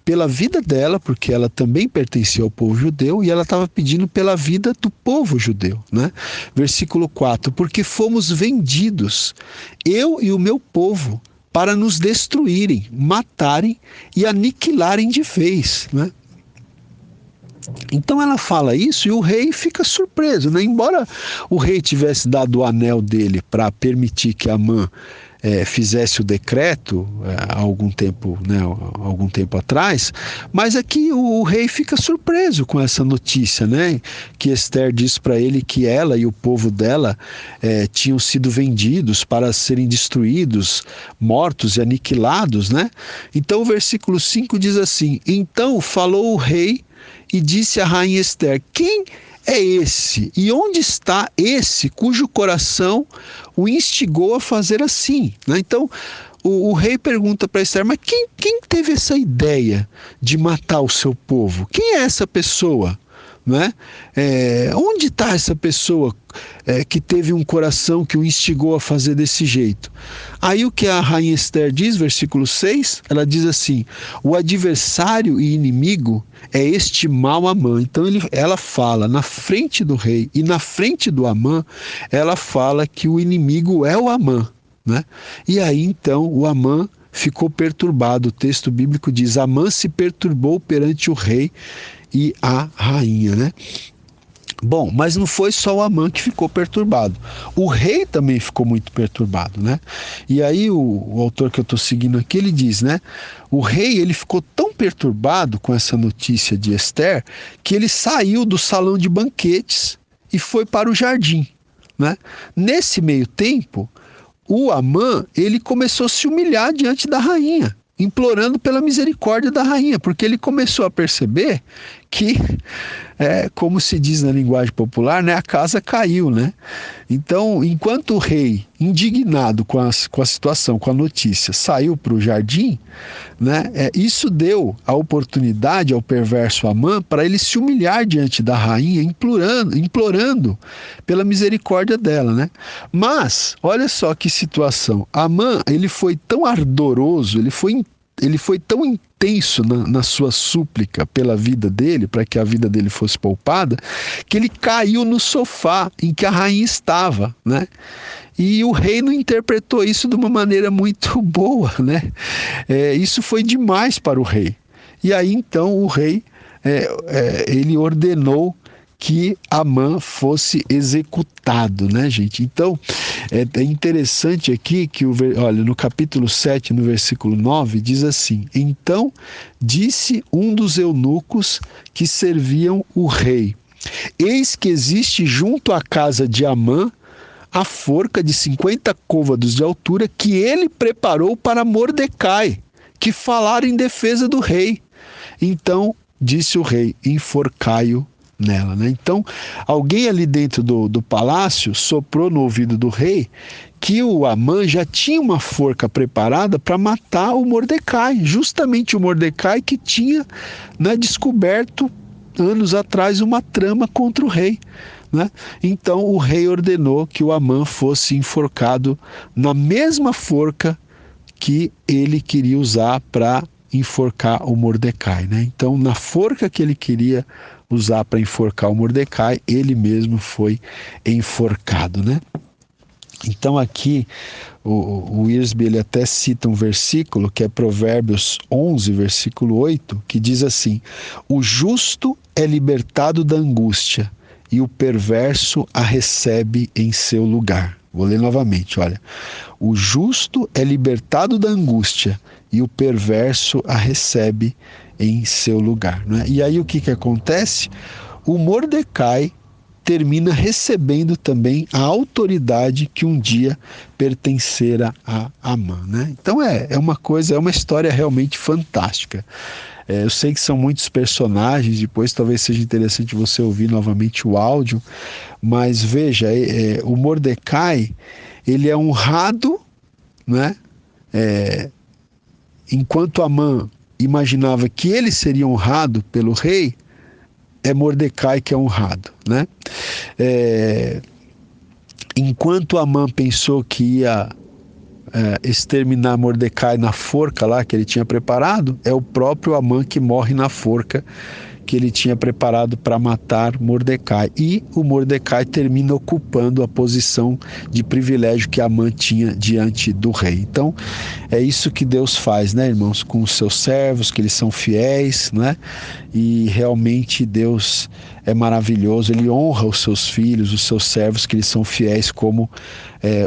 pela vida dela, porque ela também pertencia ao povo judeu, e ela estava pedindo pela vida do povo judeu, né? Versículo 4: porque fomos vendidos, eu e o meu povo, para nos destruírem, matarem e aniquilarem de vez, né? Então ela fala isso e o rei fica surpreso, né? Embora o rei tivesse dado o anel dele para permitir que Amã fizesse o decreto há algum tempo, né, algum tempo atrás, mas aqui o rei fica surpreso com essa notícia, né? Que Esther diz para ele que ela e o povo dela tinham sido vendidos para serem destruídos, mortos e aniquilados, né? Então o versículo 5 diz assim: então falou o rei e disse à rainha Esther: quem é esse? E onde está esse cujo coração o instigou a fazer assim? Né? Então, o rei pergunta para Esther: mas quem teve essa ideia de matar o seu povo? Quem é essa pessoa? Né? Onde está essa pessoa que teve um coração que o instigou a fazer desse jeito? Aí o que a rainha Esther diz, versículo 6, ela diz assim: o adversário e inimigo é este mau Amã. Então ela fala na frente do rei e na frente do Amã, ela fala que o inimigo é o Amã, né? E aí então o Amã ficou perturbado. O texto bíblico diz: Amã se perturbou perante o rei e a rainha, né? Bom, mas não foi só o Amã que ficou perturbado. O rei também ficou muito perturbado, né? E aí o autor que eu estou seguindo aqui, ele diz, né? O rei, ele ficou tão perturbado com essa notícia de Esther que ele saiu do salão de banquetes e foi para o jardim, né? Nesse meio tempo, o Amã, ele começou a se humilhar diante da rainha, implorando pela misericórdia da rainha, porque ele começou a perceber que, como se diz na linguagem popular, né, a casa caiu, né? Então, enquanto o rei, indignado com a situação, com a notícia, saiu para o jardim, né, isso deu a oportunidade ao perverso Amã para ele se humilhar diante da rainha, implorando pela misericórdia dela, né? Mas, olha só que situação. Amã, ele foi tão ardoroso, ele foi tão intenso na sua súplica pela vida dele, para que a vida dele fosse poupada, que ele caiu no sofá em que a rainha estava, né? E o rei não interpretou isso de uma maneira muito boa, né? Isso foi demais para o rei. E aí então o rei, ele ordenou que Amã fosse executado, né, gente? Então, é interessante aqui que, olha, no capítulo 7, no versículo 9, diz assim: então disse um dos eunucos que serviam o rei: eis que existe junto à casa de Amã a forca de 50 côvados de altura que ele preparou para Mordecai, que falara em defesa do rei. Então disse o rei: enforcai-o nela, né? Então, alguém ali dentro do palácio soprou no ouvido do rei que o Amã já tinha uma forca preparada para matar o Mordecai, justamente o Mordecai que tinha, né, descoberto anos atrás uma trama contra o rei, né? Então o rei ordenou que o Amã fosse enforcado na mesma forca que ele queria usar para enforcar o Mordecai, né? Então, na forca que ele queria usar para enforcar o Mordecai, ele mesmo foi enforcado, né? Então aqui o Wiersbe, ele até cita um versículo que é Provérbios 11, versículo 8, que diz assim: o justo é libertado da angústia e o perverso a recebe em seu lugar. Vou ler novamente, olha. O justo é libertado da angústia e o perverso a recebe em seu lugar, né? E aí o que acontece? O Mordecai termina recebendo também a autoridade que um dia pertencera a Amã, né? Então é uma história realmente fantástica. Eu sei que são muitos personagens, depois talvez seja interessante você ouvir novamente o áudio, mas veja, o Mordecai, ele é honrado né? Enquanto Amã imaginava que ele seria honrado pelo rei, é Mordecai que é honrado, né? Enquanto Amã pensou que ia exterminar Mordecai na forca lá que ele tinha preparado, é o próprio Amã que morre na forca que ele tinha preparado para matar Mordecai. E o Mordecai termina ocupando a posição de privilégio que Amã tinha diante do rei. Então, é isso que Deus faz, né, irmãos, com os seus servos, que eles são fiéis, né? E realmente Deus é maravilhoso, ele honra os seus filhos, os seus servos, que eles são fiéis, como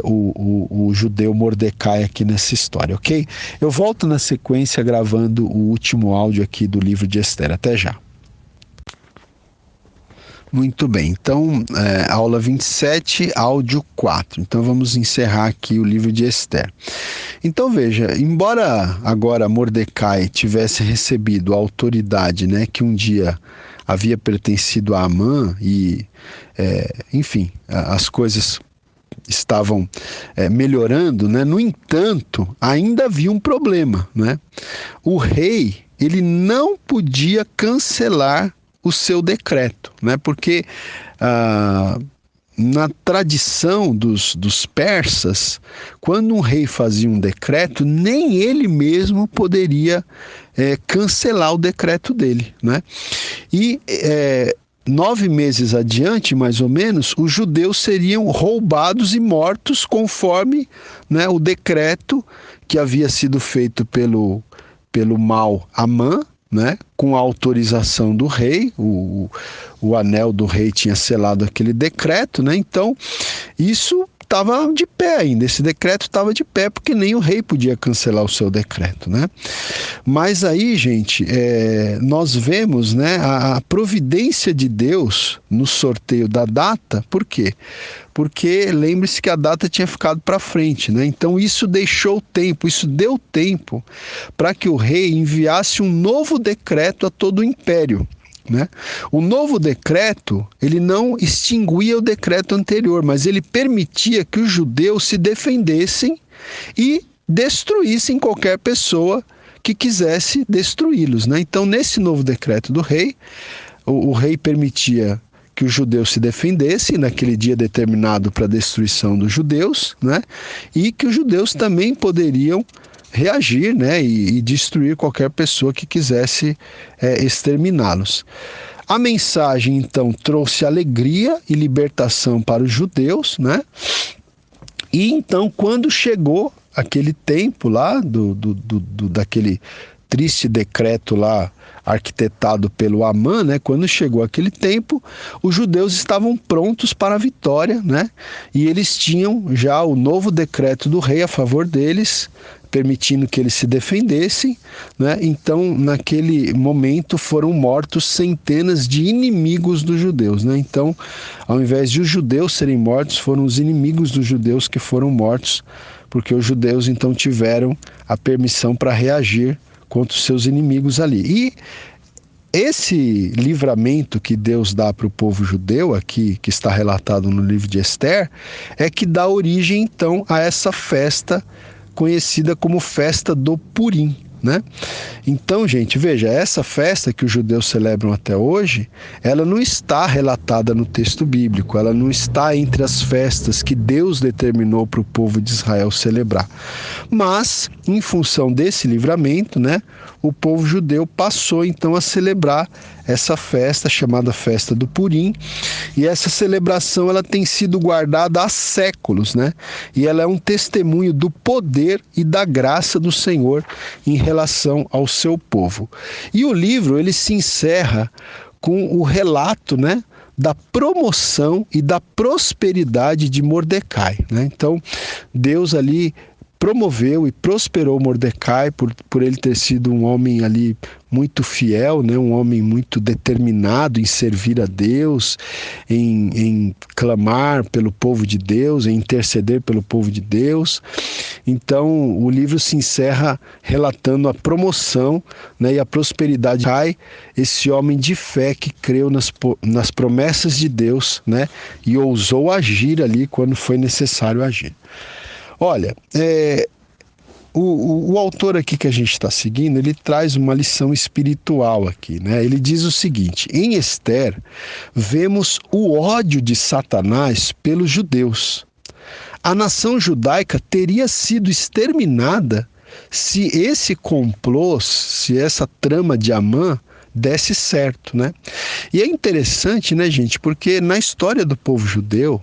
o judeu Mordecai aqui nessa história, ok? Eu volto na sequência gravando o último áudio aqui do livro de Esther. Até já. Muito bem, então, aula 27, áudio 4. Então, vamos encerrar aqui o livro de Esther. Então, veja, embora agora Mordecai tivesse recebido a autoridade, né, que um dia havia pertencido a Amã e, enfim, as coisas estavam melhorando, né? No entanto, ainda havia um problema, né? O rei, ele não podia cancelar o seu decreto, né? Porque na tradição dos persas, quando um rei fazia um decreto, nem ele mesmo poderia cancelar o decreto dele, né? E 9 meses adiante, mais ou menos, os judeus seriam roubados e mortos conforme, né, o decreto que havia sido feito pelo mau Amã, né, com a autorização do rei. O anel do rei tinha selado aquele decreto, né? Então isso estava de pé ainda, esse decreto estava de pé, porque nem o rei podia cancelar o seu decreto, né? Mas aí, gente, nós vemos, né, a providência de Deus no sorteio da data. Por quê? Porque lembre-se que a data tinha ficado para frente, né? Então isso deixou tempo, isso deu tempo para que o rei enviasse um novo decreto a todo o império, né? O novo decreto, ele não extinguia o decreto anterior, mas ele permitia que os judeus se defendessem e destruíssem qualquer pessoa que quisesse destruí-los, né? Então, nesse novo decreto do rei, o rei permitia que os judeus se defendessem naquele dia determinado para a destruição dos judeus, né? E que os judeus também poderiam reagir, né, e destruir qualquer pessoa que quisesse exterminá-los. A mensagem, então, trouxe alegria e libertação para os judeus, né? E então, quando chegou aquele tempo lá, daquele triste decreto lá, arquitetado pelo Amã, né? Quando chegou aquele tempo, os judeus estavam prontos para a vitória, né? E eles tinham já o novo decreto do rei a favor deles, permitindo que eles se defendessem, né? Então, naquele momento, foram mortos centenas de inimigos dos judeus, né? Então, ao invés de os judeus serem mortos, foram os inimigos dos judeus que foram mortos, porque os judeus, então, tiveram a permissão para reagir contra os seus inimigos ali. E esse livramento que Deus dá para o povo judeu aqui, que está relatado no livro de Esther, é que dá origem, então, a essa festa conhecida como festa do Purim, né? Então, gente, veja, essa festa que os judeus celebram até hoje, ela não está relatada no texto bíblico, ela não está entre as festas que Deus determinou para o povo de Israel celebrar. Mas, em função desse livramento, né, o povo judeu passou então a celebrar essa festa chamada Festa do Purim, e essa celebração ela tem sido guardada há séculos, né? E ela é um testemunho do poder e da graça do Senhor em relação ao seu povo. E o livro ele se encerra com o relato, né, da promoção e da prosperidade de Mordecai, né? Então, Deus ali promoveu e prosperou Mordecai por ele ter sido um homem ali muito fiel, né? Um homem muito determinado em servir a Deus, em clamar pelo povo de Deus, em interceder pelo povo de Deus. Então, o livro se encerra relatando a promoção, né, e a prosperidade de Mordecai, esse homem de fé que creu nas promessas de Deus, né, e ousou agir ali quando foi necessário agir. Olha, o autor aqui que a gente está seguindo, ele traz uma lição espiritual aqui, né? Ele diz o seguinte: em Esther, vemos o ódio de Satanás pelos judeus. A nação judaica teria sido exterminada se esse complô, se essa trama de Amã desse certo, né? E é interessante, né, gente, porque na história do povo judeu,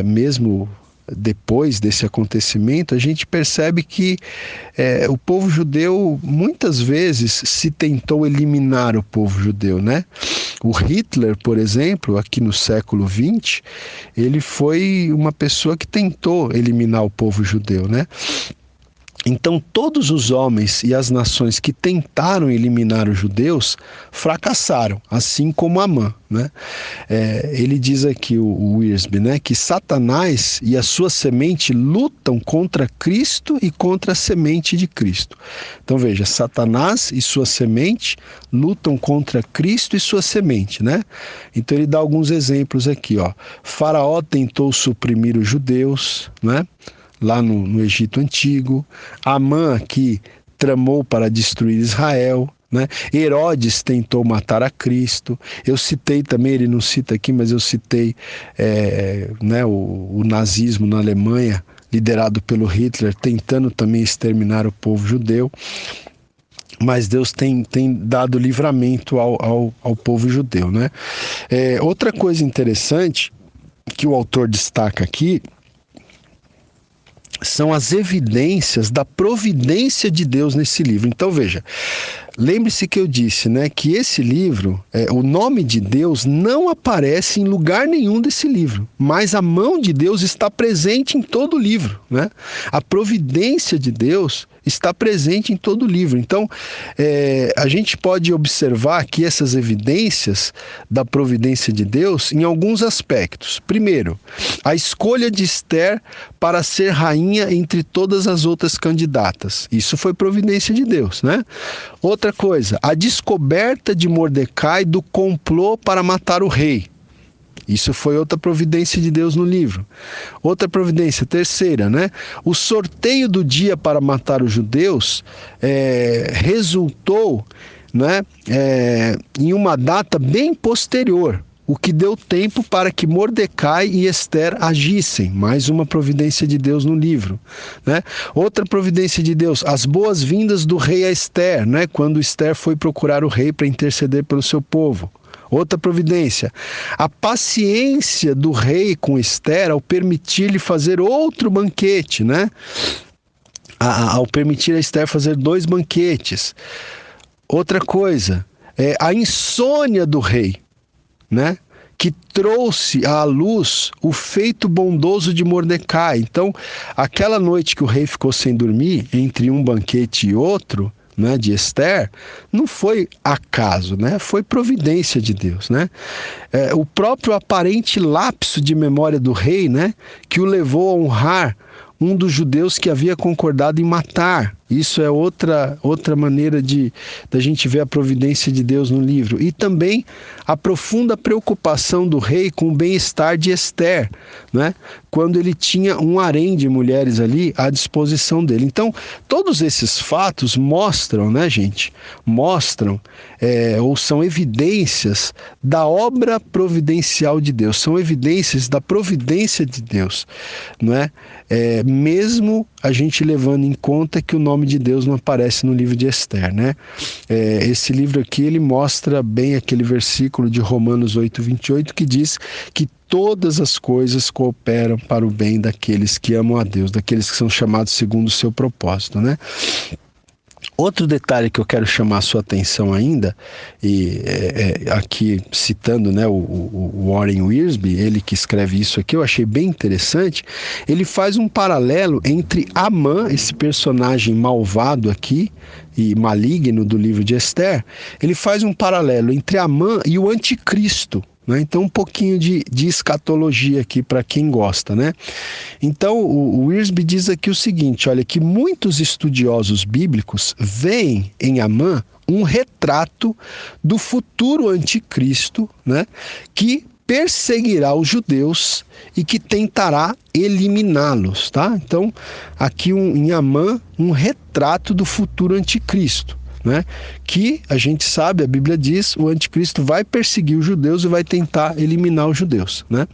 mesmo depois desse acontecimento, a gente percebe que o povo judeu muitas vezes se tentou eliminar o povo judeu, né? O Hitler, por exemplo, aqui no século XX, ele foi uma pessoa que tentou eliminar o povo judeu, né? Então, todos os homens e as nações que tentaram eliminar os judeus fracassaram, assim como Amã, né? Ele diz aqui, o Wiersbe, né, que Satanás e a sua semente lutam contra Cristo e contra a semente de Cristo. Então, veja, Satanás e sua semente lutam contra Cristo e sua semente, né? Então, ele dá alguns exemplos aqui, ó. Faraó tentou suprimir os judeus, né? Lá no Egito Antigo. Amã aqui tramou para destruir Israel, né? Herodes tentou matar a Cristo. Eu citei também, ele não cita aqui, mas eu citei né, o nazismo na Alemanha, liderado pelo Hitler, tentando também exterminar o povo judeu. Mas Deus tem dado livramento ao povo judeu, né? Outra coisa interessante que o autor destaca aqui são as evidências da providência de Deus nesse livro. Então, veja, lembre-se que eu disse, né, que esse livro, o nome de Deus não aparece em lugar nenhum desse livro, mas a mão de Deus está presente em todo o livro, né? A providência de Deus está presente em todo o livro. Então, a gente pode observar aqui essas evidências da providência de Deus em alguns aspectos. Primeiro, a escolha de Esther para ser rainha entre todas as outras candidatas. Isso foi providência de Deus, né? Outra coisa, a descoberta de Mordecai do complô para matar o rei. Isso foi outra providência de Deus no livro. Outra providência, terceira, né? O sorteio do dia para matar os judeus resultou, né, em uma data bem posterior, o que deu tempo para que Mordecai e Esther agissem. Mais uma providência de Deus no livro, né? Outra providência de Deus, as boas-vindas do rei a Esther, né? Quando Esther foi procurar o rei para interceder pelo seu povo. Outra providência, a paciência do rei com Esther ao permitir-lhe fazer outro banquete, né? Ao permitir a Esther fazer 2 banquetes. Outra coisa, a insônia do rei, né? Que trouxe à luz o feito bondoso de Mordecai. Então, aquela noite que o rei ficou sem dormir, entre um banquete e outro, né, de Esther, não foi acaso, né? Foi providência de Deus, né? O próprio aparente lapso de memória do rei, né, que o levou a honrar um dos judeus que havia concordado em matar. Isso é outra maneira da gente ver a providência de Deus no livro. E também a profunda preocupação do rei com o bem-estar de Esther, né? Quando ele tinha um harém de mulheres ali à disposição dele. Então, todos esses fatos mostram, né, gente? Mostram, ou são evidências da obra providencial de Deus. São evidências da providência de Deus, não é? Mesmo a gente levando em conta que o nome de Deus não aparece no livro de Esther, né? Esse livro aqui, ele mostra bem aquele versículo de Romanos 8:28 que diz que todas as coisas cooperam para o bem daqueles que amam a Deus, daqueles que são chamados segundo o seu propósito, né? Outro detalhe que eu quero chamar a sua atenção ainda, e aqui citando, né, o Warren Wiersbe, ele que escreve isso aqui, eu achei bem interessante. Ele faz um paralelo entre Amã, esse personagem malvado aqui e maligno do livro de Esther. Ele faz um paralelo entre Amã e o anticristo, né? Então, um pouquinho de escatologia aqui para quem gosta, né? Então, o Wiersbe diz aqui o seguinte, olha, que muitos estudiosos bíblicos veem em Amã um retrato do futuro anticristo, né? Que perseguirá os judeus e que tentará eliminá-los, tá? Então, aqui em Amã, um retrato do futuro anticristo, né? Que a gente sabe, a Bíblia diz, o anticristo vai perseguir os judeus e vai tentar eliminar os judeus, né?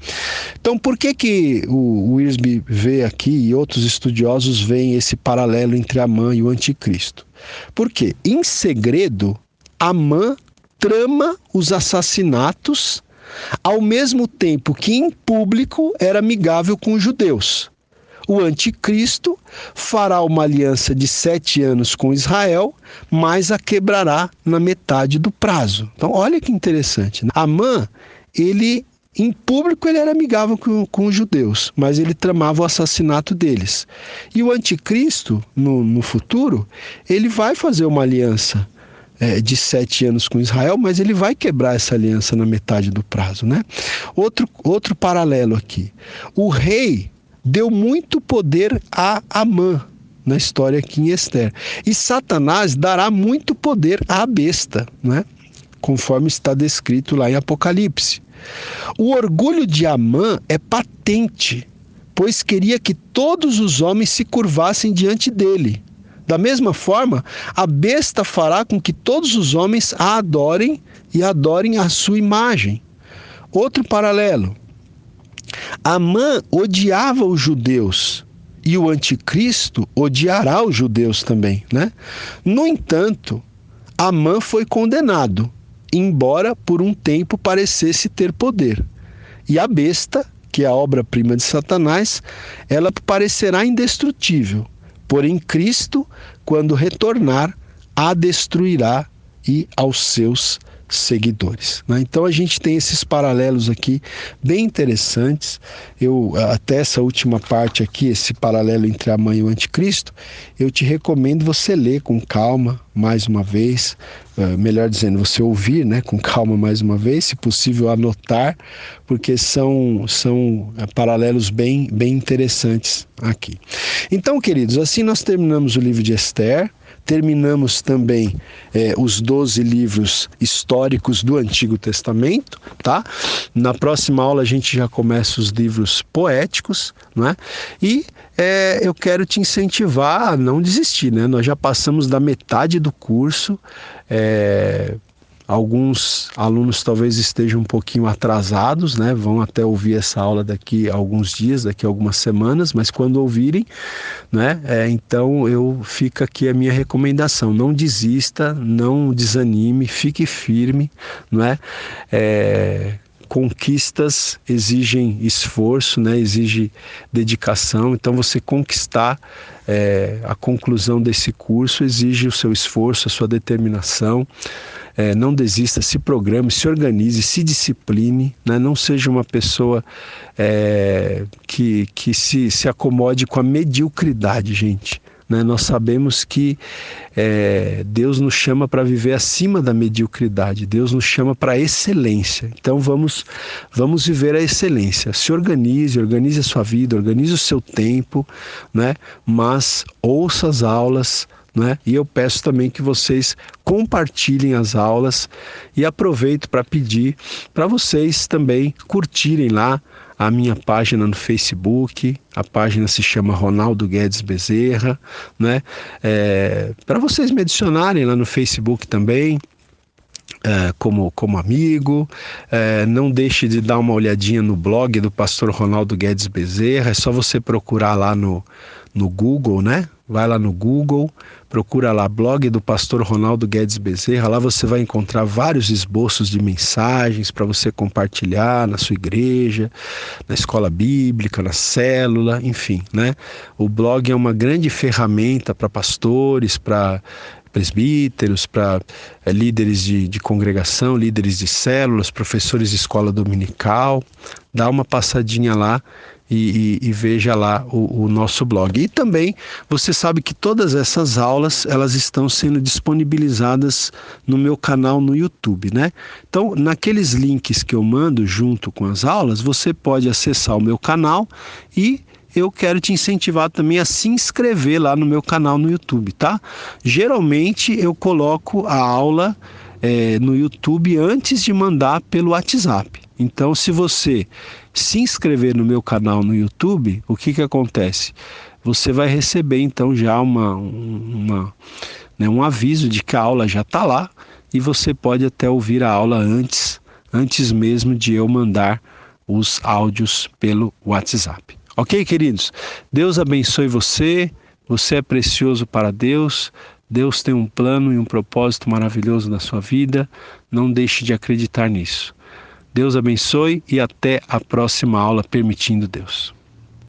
Então, por que o Wiersbe vê aqui e outros estudiosos veem esse paralelo entre Amã e o anticristo? Porque, em segredo, Amã trama os assassinatos, ao mesmo tempo que em público era amigável com os judeus. O anticristo fará uma aliança de 7 anos com Israel, mas a quebrará na metade do prazo. Então, olha que interessante, né? Amã, em público ele era amigável com os judeus, mas ele tramava o assassinato deles. E o anticristo, no futuro, ele vai fazer uma aliança de 7 anos com Israel, mas ele vai quebrar essa aliança na metade do prazo, né? Outro paralelo aqui. O rei deu muito poder a Amã, na história aqui em Esther. E Satanás dará muito poder à besta, né? Conforme está descrito lá em Apocalipse. O orgulho de Amã é patente, pois queria que todos os homens se curvassem diante dele. Da mesma forma, a besta fará com que todos os homens a adorem e adorem a sua imagem. Outro paralelo. Amã odiava os judeus e o anticristo odiará os judeus também, né? No entanto, Amã foi condenado, embora por um tempo parecesse ter poder. E a besta, que é a obra-prima de Satanás, ela parecerá indestrutível, porém Cristo, quando retornar, a destruirá e aos seus seguidores, né? Então a gente tem esses paralelos aqui bem interessantes. Até essa última parte aqui, esse paralelo entre Amã e o anticristo, eu te recomendo você ler com calma mais uma vez, melhor dizendo, você ouvir, né, com calma mais uma vez, se possível anotar, porque são paralelos bem interessantes aqui. Então, queridos, assim nós terminamos o livro de Esther. Terminamos também os 12 livros históricos do Antigo Testamento, tá? Na próxima aula a gente já começa os livros poéticos, né? E eu quero te incentivar a não desistir, né? Nós já passamos da metade do curso. Alguns alunos talvez estejam um pouquinho atrasados, né? Vão até ouvir essa aula daqui a alguns dias, daqui a algumas semanas, mas quando ouvirem, né? Então fica aqui a minha recomendação: não desista, não desanime, fique firme, não é? Conquistas exigem esforço, né? Exige dedicação. Então você conquistar a conclusão desse curso exige o seu esforço, a sua determinação. Não desista, se programe, se organize, se discipline, né? Não seja uma pessoa que se acomode com a mediocridade, gente. Né? Nós sabemos que Deus nos chama para viver acima da mediocridade, Deus nos chama para a excelência. Então vamos viver a excelência. Se organize a sua vida, organize o seu tempo, né? Mas ouça as aulas, né? E eu peço também que vocês compartilhem as aulas e aproveito para pedir para vocês também curtirem lá a minha página no Facebook. A página se chama Ronaldo Guedes Bezerra, né? Para vocês me adicionarem lá no Facebook também, como amigo. Não deixe de dar uma olhadinha no blog do pastor Ronaldo Guedes Bezerra. É só você procurar lá no Google, né? Vai lá no Google, procura lá blog do pastor Ronaldo Guedes Bezerra. Lá você vai encontrar vários esboços de mensagens para você compartilhar na sua igreja, na escola bíblica, na célula, enfim, né? O blog é uma grande ferramenta para pastores, para presbíteros, para líderes de congregação, líderes de células, professores de escola dominical. Dá uma passadinha lá e veja lá o nosso blog. E também você sabe que todas essas aulas elas estão sendo disponibilizadas no meu canal no YouTube, né? Então, naqueles links que eu mando junto com as aulas, você pode acessar o meu canal e eu quero te incentivar também a se inscrever lá no meu canal no YouTube, tá? Geralmente eu coloco a aula no YouTube antes de mandar pelo WhatsApp. Então, se você se inscrever no meu canal no YouTube, o que acontece? Você vai receber então já um aviso de que a aula já está lá e você pode até ouvir a aula antes mesmo de eu mandar os áudios pelo WhatsApp. Ok, queridos? Deus abençoe você. Você é precioso para Deus. Deus tem um plano e um propósito maravilhoso na sua vida. Não deixe de acreditar nisso. Deus abençoe e até a próxima aula, permitindo Deus.